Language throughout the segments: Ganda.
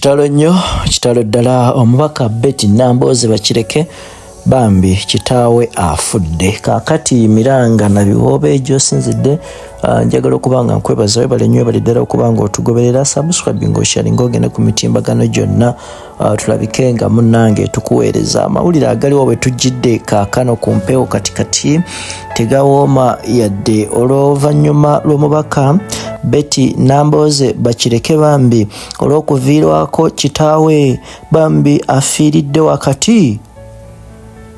Kitalo nnyo, kitalo ddala. Omubaka Betty Nambooze bakireke bambi kitaawe afudde. Kaakati Miranga Nabiwoobe gy'osinzidde njagala okuba nga nkwebaza webale nnyo webale ddala okuba nga otugoberera. Subscribe ng'oshali ng'ogende ku mitimbagano gyonna tulabike nga munnange tukuweereza amawulire agaliwo bwe tujjidde kaakano ku mpewo katikati tegawooma yadde olw'oluvannyuma lw'omubaka Betty Nambooze bakireke bambi olw'okuviirwako kitaawe bambi afiiridde wakati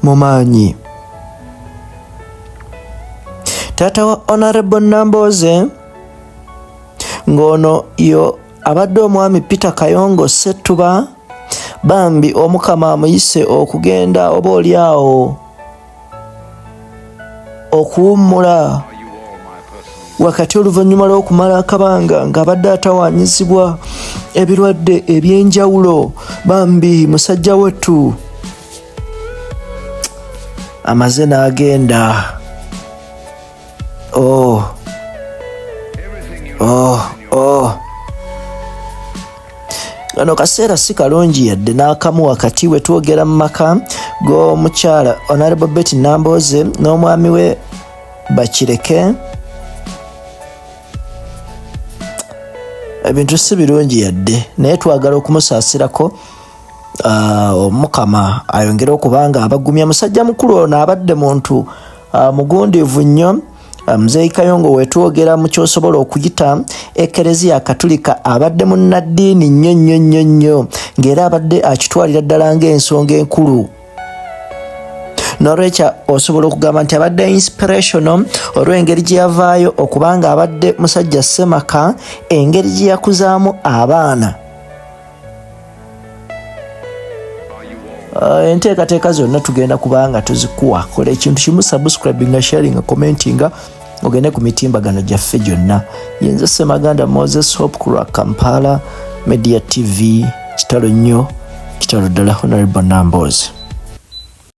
mu maanyi. Taata wa Honorable Nambooze ng'ono yo abadde omwami Peter Kayongo Ssettuba bambi omukama amuyise okugenda oba oliawo okuwummula wakati oluvannyuma lw'okumala akabanga ng'abadde atawaanyizibwa ebirwadde eby'enjawulo bambi musajja wettu amaze n'agenda. Kano kaseera si kalungi yadde n'akamu wakati we twogera mu maka g'omukyala Honorable Betty Nambooze n'omwami we bakireke. Ebintu si birungi yadde naye twagala okumusaasirako omukama ayongere okubanga abagumya. Musajja mukulu ono abadde muntu mugundiivu nnyo. Muzeeyi Kayongo wetwogera mu kyosobola okuyita Ekereziya Katulika abadde munnaddiini nnyo ng'era abadde akitwalira ddala ng'ensonga enkulu. N'olwekyo osobola okugamba nti abadde inspirational olw'engeri gye yavaayo okubanga abadde musajja ssemaka, engeri gye yakuzaamu abaana. Enteekateeka zonna tugenda kubanga tuzikuwa. Kola ekintu kimu, subscribinga, sharinga, commentinga, ogende ku mitimbagano gyaffe gyonna. Yenze Ssemaganda Moses Hope kulwa Kampala Media TV. Kitalo nnyo, kitalo ddala Honorable Nambooze.